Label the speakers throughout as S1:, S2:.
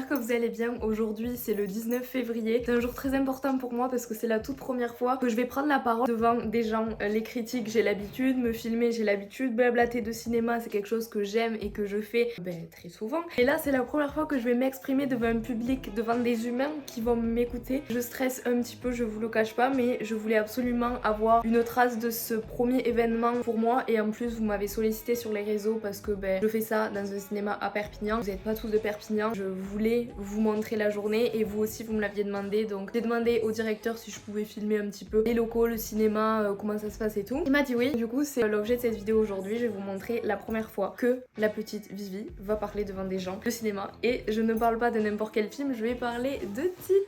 S1: que vous allez bien. Aujourd'hui c'est le 19 février, c'est un jour très important pour moi parce que c'est la toute première fois que je vais prendre la parole devant des gens. Les critiques j'ai l'habitude, me filmer j'ai l'habitude, blablater de cinéma c'est quelque chose que j'aime et que je fais très souvent. Et là c'est la première fois que je vais m'exprimer devant un public, devant des humains qui vont m'écouter. Je stresse un petit peu, je vous le cache pas, mais je voulais absolument avoir une trace de ce premier événement pour moi. Et en plus vous m'avez sollicité sur les réseaux parce que je fais ça dans un cinéma à Perpignan. Vous n'êtes pas tous de Perpignan, je voulais vous montrer la journée et vous aussi vous me l'aviez demandé, donc j'ai demandé au directeur si je pouvais filmer un petit peu les locaux, le cinéma, comment ça se passe et tout. Il m'a dit oui, du coup c'est l'objet de cette vidéo aujourd'hui. Je vais vous montrer la première fois que la petite Vivi va parler devant des gens de cinéma. Et je ne parle pas de n'importe quel film, je vais parler de Titane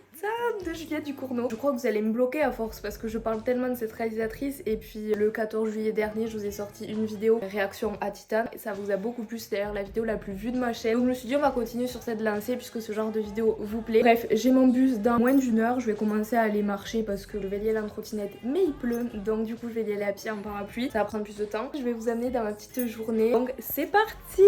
S1: de Juliette Ducournau. Je crois que vous allez me bloquer à force parce que je parle tellement de cette réalisatrice. Et puis le 14 juillet dernier je vous ai sorti une vidéo réaction à Titane et ça vous a beaucoup plu, c'est d'ailleurs la vidéo la plus vue de ma chaîne. Donc je me suis dit on va continuer sur cette lancée puisque ce genre de vidéo vous plaît. Bref, j'ai mon bus dans moins d'une heure, je vais commencer à aller marcher parce que je vais y aller en trottinette mais il pleut, donc du coup je vais y aller à pied en parapluie, ça va prendre plus de temps. Je vais vous amener dans ma petite journée, donc c'est parti.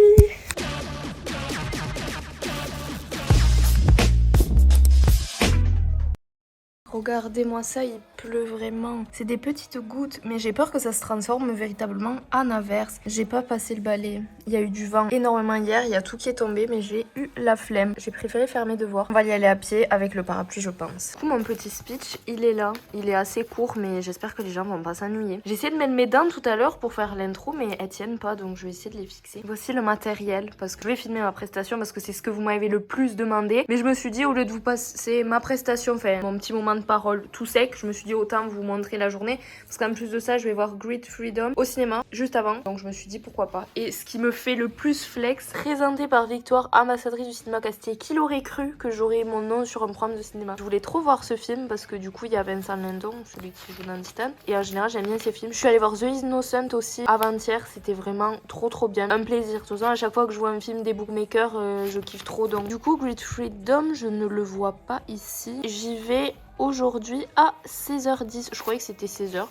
S1: Regardez-moi ça, il pleut vraiment. C'est des petites gouttes, mais j'ai peur que ça se transforme véritablement en averse. J'ai pas passé le balai. Il y a eu du vent énormément hier, il y a tout qui est tombé, mais j'ai eu la flemme. J'ai préféré faire mes devoirs. On va y aller à pied avec le parapluie, je pense. Du coup, mon petit speech, il est là. Il est assez court, mais j'espère que les gens vont pas s'ennuyer. J'ai essayé de mettre mes dents tout à l'heure pour faire l'intro, mais elles tiennent pas, donc je vais essayer de les fixer. Voici le matériel, parce que je vais filmer ma prestation, parce que c'est ce que vous m'avez le plus demandé. Mais je me suis dit, au lieu de vous passer ma prestation, enfin, mon petit moment de parole tout sec, je me suis dit autant vous montrer la journée parce qu'en plus de ça je vais voir Great Freedom au cinéma juste avant, donc je me suis dit pourquoi pas. Et ce qui me fait le plus flex, présenté par Victoire, ambassadrice du cinéma Castille. Qui l'aurait cru que j'aurais mon nom sur un programme de cinéma? Je voulais trop voir ce film parce que du coup il y a Vincent Lindon, celui qui joue dans Titane, et en général j'aime bien ces films. Je suis allée voir The Innocent aussi avant-hier, c'était vraiment trop bien, un plaisir. De toute façon à chaque fois que je vois un film des bookmakers je kiffe trop, donc du coup Great Freedom je ne le vois pas ici. J'y vais aujourd'hui à 16h10, je croyais que c'était 16h.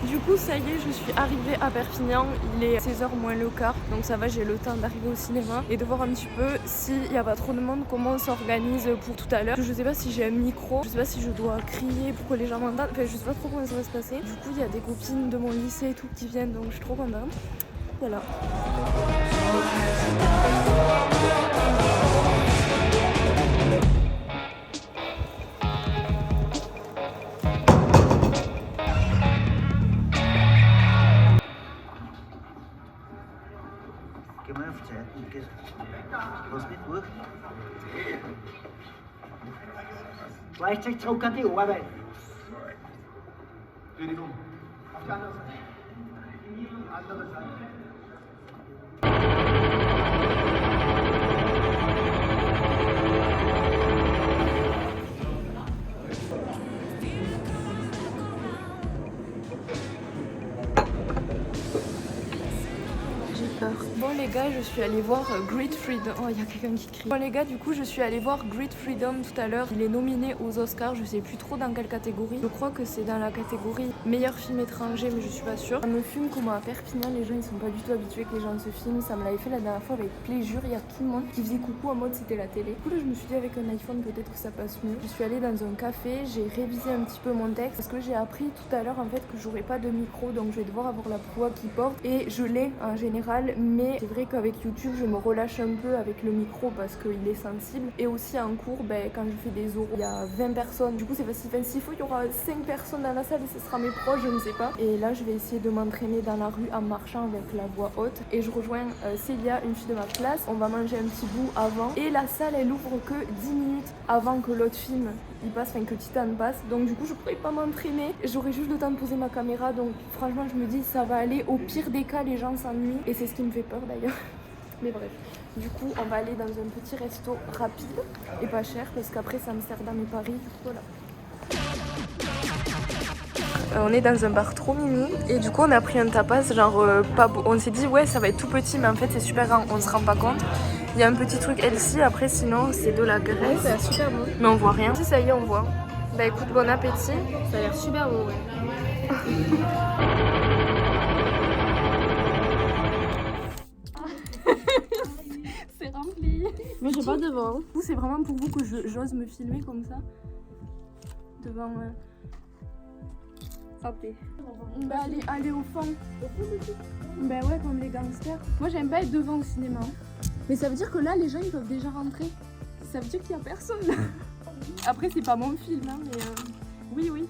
S1: Du coup ça y est, je suis arrivée à Perpignan, il est 16h moins le quart, donc ça va, j'ai le temps d'arriver au cinéma et de voir un petit peu s'il n'y a pas trop de monde, comment on s'organise pour tout à l'heure. Je sais pas si j'ai un micro, je sais pas si je dois crier pour que les gens m'entendent, enfin je sais pas trop comment ça va se passer. Du coup il y a des copines de mon lycée et tout qui viennent, donc je suis trop contente. Voilà.
S2: Kan man jo fortælle den, ikke? Vores lidt ude. Vielleicht sich trocken die Ohren. Entschuldigung. Auf die andere Seite. Andere Seite.
S1: Bon les gars, je suis allée voir Great Freedom. Oh, il y a quelqu'un qui crie. Bon les gars, du coup je suis allée voir Great Freedom tout à l'heure. Il est nominé aux Oscars, je sais plus trop dans quelle catégorie. Je crois que c'est dans la catégorie meilleur film étranger, mais je suis pas sûre. Ça me fume comment à Perpignan les gens ils sont pas du tout habitués que les gens se filment. Ça me l'avait fait la dernière fois avec Plaisir. Il y a tout le monde qui faisait coucou en mode c'était la télé. Du coup là je me suis dit avec un iPhone peut-être que ça passe mieux. Je suis allée dans un café, j'ai révisé un petit peu mon texte parce que j'ai appris tout à l'heure en fait que j'aurais pas de micro, donc je vais devoir avoir la voix qui porte et je l'ai en général, mais c'est vrai qu'avec YouTube je me relâche un peu avec le micro parce qu'il est sensible. Et aussi en cours, quand je fais des oraux, il y a 20 personnes, du coup c'est facile. Enfin, s'il faut, il y aura 5 personnes dans la salle et ce sera mes proches, je ne sais pas. Et là je vais essayer de m'entraîner dans la rue en marchant avec la voix haute. Et je rejoins Célia, une fille de ma classe. On va manger un petit bout avant. Et la salle elle ouvre que 10 minutes avant que l'autre film il passe, enfin que Titane passe. Donc du coup je pourrais pas m'entraîner. J'aurai juste le temps de poser ma caméra. Donc franchement je me dis ça va aller. Au pire des cas les gens s'ennuient. Et c'est ce qui me fait peur d'ailleurs. Mais bref, du coup on va aller dans un petit resto rapide et pas cher parce qu'après c'est Amsterdam et Paris, voilà. On est dans un bar trop mini et du coup on a pris un tapas genre pas beau. On s'est dit ouais ça va être tout petit mais en fait c'est super grand, on se rend pas compte. Il y a un petit truc healthy, après sinon c'est de la graisse.
S3: Ça a l'air super bon.
S1: Mais on voit rien. Si ça y est on voit. Bah écoute, bon appétit.
S3: Ça a l'air super bon ouais. Moi j'ai pas devant.
S1: Vous, c'est vraiment pour vous que j'ose me filmer comme ça devant.
S3: Santé.
S1: Bah allez au fond. Bah ouais, comme les gangsters. Moi j'aime pas être devant au cinéma. Mais ça veut dire que là les gens ils peuvent déjà rentrer. Ça veut dire qu'il y a personne. Après c'est pas mon film hein, mais oui.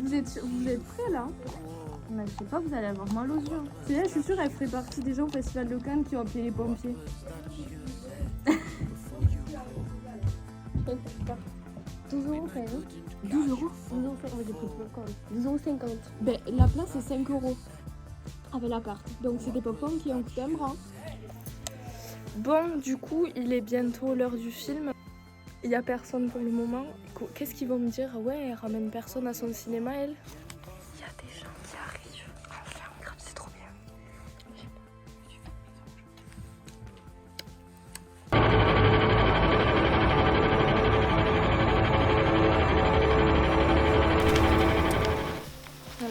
S1: Vous êtes prêts là? Bah, je sais pas, vous allez avoir mal aux yeux. C'est là, je suis sûre elle ferait partie des gens au Festival de Cannes qui ont appelé les pompiers.
S3: 12 € quand même.
S1: 12 euros.
S3: 12,50 €.
S1: Ben, la place c'est 5 euros avec la carte. Donc c'est des popcorn qui ont coûté un bras. Bon, du coup, il est bientôt l'heure du film. Il y a personne pour le moment. Qu'est-ce qu'ils vont me dire? Ouais, elle ramène personne à son cinéma, elle. Il y a des gens qui arrivent. Enfin, grave, c'est trop bien.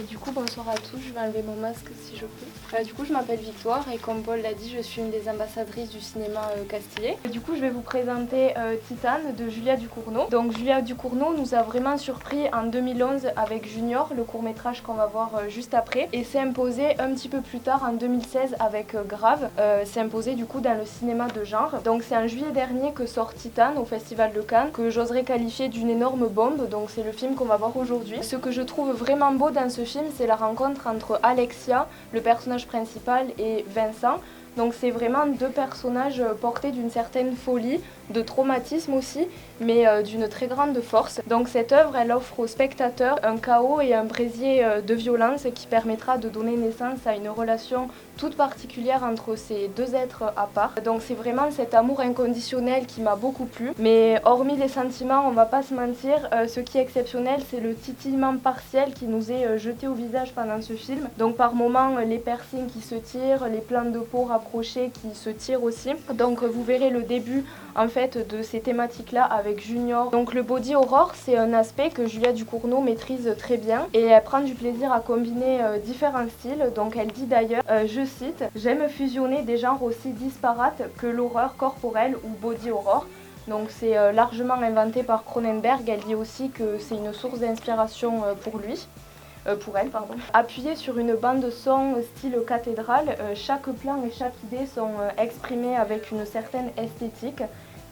S1: Du coup, bonsoir à tous, je vais enlever mon masque si je peux. Du coup, je m'appelle Victoire et comme Paul l'a dit, je suis une des ambassadrices du cinéma castillet. Du coup, je vais vous présenter Titane de Julia Ducournau. Donc Julia Ducournau nous a vraiment surpris en 2011 avec Junior, le court-métrage qu'on va voir juste après. Et s'est imposé un petit peu plus tard en 2016 avec Grave. S'est imposé du coup dans le cinéma de genre. Donc c'est en juillet dernier que sort Titane au Festival de Cannes, que j'oserais qualifier d'une énorme bombe. Donc c'est le film qu'on va voir aujourd'hui. Ce que je trouve vraiment beau dans ce film, c'est la rencontre entre Alexia, le personnage principal, et Vincent. Donc c'est vraiment deux personnages portés d'une certaine folie, de traumatisme aussi, mais d'une très grande force. Donc cette œuvre, elle offre au spectateur un chaos et un brésier de violence qui permettra de donner naissance à une relation toute particulière entre ces deux êtres à part. Donc c'est vraiment cet amour inconditionnel qui m'a beaucoup plu. Mais hormis les sentiments, on va pas se mentir, ce qui est exceptionnel, c'est le titillement partiel qui nous est jeté au visage pendant ce film. Donc par moments, les piercings qui se tirent, les plans de peau rapprochés qui se tirent aussi. Donc vous verrez le début en fait de ces thématiques-là avec Junior. Donc le body horror, c'est un aspect que Julia Ducournau maîtrise très bien et elle prend du plaisir à combiner différents styles. Donc elle dit d'ailleurs, je cite, « J'aime fusionner des genres aussi disparates que l'horreur corporelle ou body horror ». Donc c'est largement inventé par Cronenberg. Elle dit aussi que c'est une source d'inspiration pour lui. Pour elle, pardon. Appuyé sur une bande son style cathédrale, chaque plan et chaque idée sont exprimés avec une certaine esthétique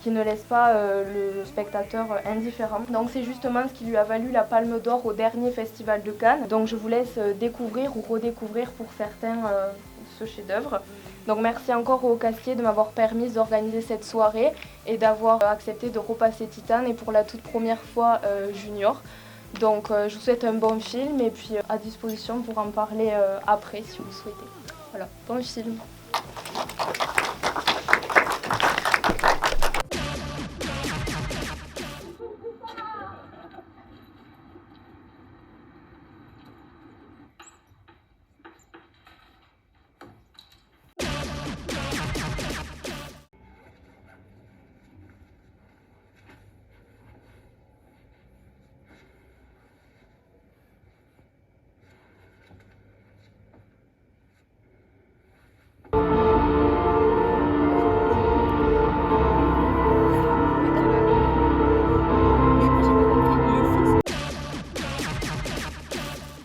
S1: qui ne laisse pas le spectateur indifférent. Donc c'est justement ce qui lui a valu la Palme d'Or au dernier Festival de Cannes. Donc je vous laisse découvrir ou redécouvrir pour certains ce chef-d'œuvre. Donc merci encore au Castillet de m'avoir permis d'organiser cette soirée et d'avoir accepté de repasser Titane et pour la toute première fois Junior. Donc je vous souhaite un bon film et puis à disposition pour en parler après si vous le souhaitez. Voilà, bon film.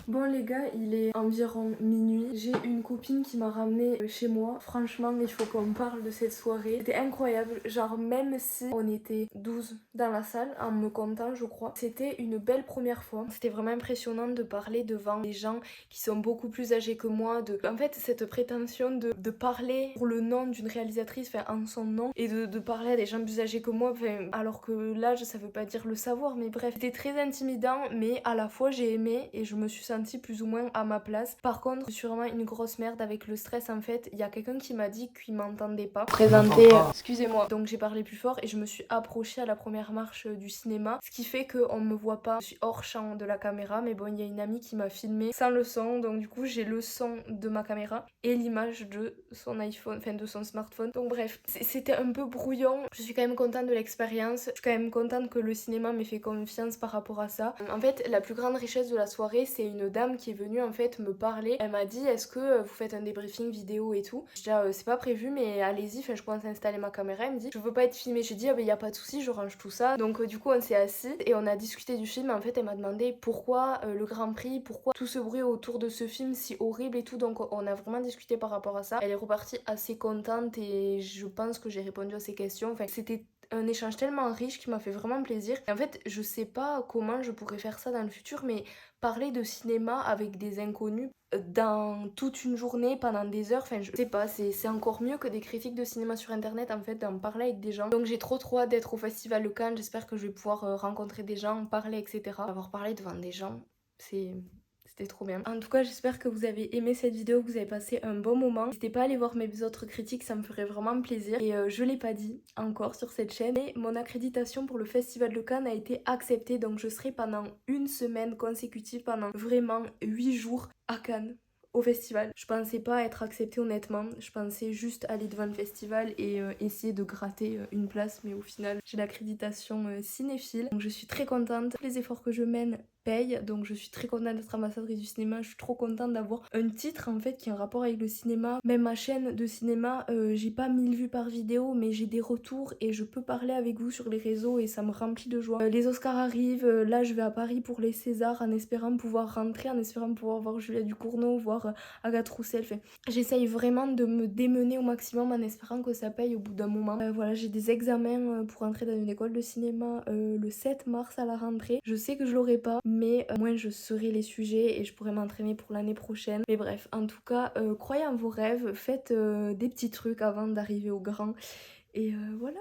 S1: Bon les gars, il est environ minuit. J'ai une copine qui m'a ramenée chez moi. Franchement, il faut qu'on parle de cette soirée. C'était incroyable. Genre même si on était 12 dans la salle, en me comptant je crois, c'était une belle première fois. C'était vraiment impressionnant de parler devant des gens qui sont beaucoup plus âgés que moi. En fait, cette prétention de parler pour le nom d'une réalisatrice, enfin en son nom, et de parler à des gens plus âgés que moi, alors que l'âge ça veut pas dire le savoir, mais bref. C'était très intimidant, mais à la fois j'ai aimé et je me suis sentie plus ou moins à ma place. Par contre, je suis vraiment une grosse merde avec le stress en fait. Il y a quelqu'un qui m'a dit qu'il m'entendait pas. Présenter, excusez-moi. Donc j'ai parlé plus fort et je me suis approchée à la première marche du cinéma. Ce qui fait qu'on me voit pas. Je suis hors champ de la caméra, mais bon, il y a une amie qui m'a filmé sans le son. Donc du coup, j'ai le son de ma caméra et l'image de son iPhone, enfin de son smartphone. Donc bref, c'était un peu brouillon. Je suis quand même contente de l'expérience. Je suis quand même contente que le cinéma m'ait fait confiance par rapport à ça. En fait, la plus grande richesse de la soirée, c'est une dame qui est venue en fait me parler. Elle m'a dit est-ce que vous faites un débriefing vidéo et tout. Je dis c'est pas prévu mais allez-y, enfin je commence à installer ma caméra, elle me dit je veux pas être filmée. J'ai dit ah ben y a pas de souci, je range tout ça. Donc du coup on s'est assis et on a discuté du film. En fait elle m'a demandé pourquoi le Grand Prix, pourquoi tout ce bruit autour de ce film si horrible et tout. Donc on a vraiment discuté par rapport à ça. Elle est repartie assez contente et je pense que j'ai répondu à ses questions. Enfin c'était un échange tellement riche qui m'a fait vraiment plaisir. Et en fait, je sais pas comment je pourrais faire ça dans le futur, mais parler de cinéma avec des inconnus dans toute une journée, pendant des heures, enfin je sais pas, c'est encore mieux que des critiques de cinéma sur internet en fait, d'en parler avec des gens. Donc j'ai trop hâte d'être au Festival de Cannes, j'espère que je vais pouvoir rencontrer des gens, parler, etc. Avoir parlé devant des gens, c'était trop bien. En tout cas, j'espère que vous avez aimé cette vidéo, que vous avez passé un bon moment. N'hésitez pas à aller voir mes autres critiques, ça me ferait vraiment plaisir. Et je l'ai pas dit encore sur cette chaîne, mais mon accréditation pour le Festival de Cannes a été acceptée. Donc je serai pendant une semaine consécutive, pendant vraiment 8 jours à Cannes. Au festival. Je pensais pas être acceptée honnêtement, je pensais juste aller devant le festival et essayer de gratter une place, mais au final j'ai l'accréditation cinéphile. Donc je suis très contente, les efforts que je mène payent, donc je suis très contente d'être ambassadrice du cinéma, je suis trop contente d'avoir un titre en fait qui a un rapport avec le cinéma. Même ma chaîne de cinéma, j'ai pas 1000 vues par vidéo, mais j'ai des retours et je peux parler avec vous sur les réseaux et ça me remplit de joie. Les Oscars arrivent, là je vais à Paris pour les Césars en espérant pouvoir rentrer, en espérant pouvoir voir Julia Ducournau, voir Agathe Roussel. Enfin, j'essaye vraiment de me démener au maximum en espérant que ça paye au bout d'un moment. Voilà, j'ai des examens pour entrer dans une école de cinéma le 7 mars à la rentrée. Je sais que je l'aurai pas, mais au moins je saurai les sujets et je pourrai m'entraîner pour l'année prochaine. Mais bref, en tout cas, croyez en vos rêves, faites des petits trucs avant d'arriver au grand. Et voilà.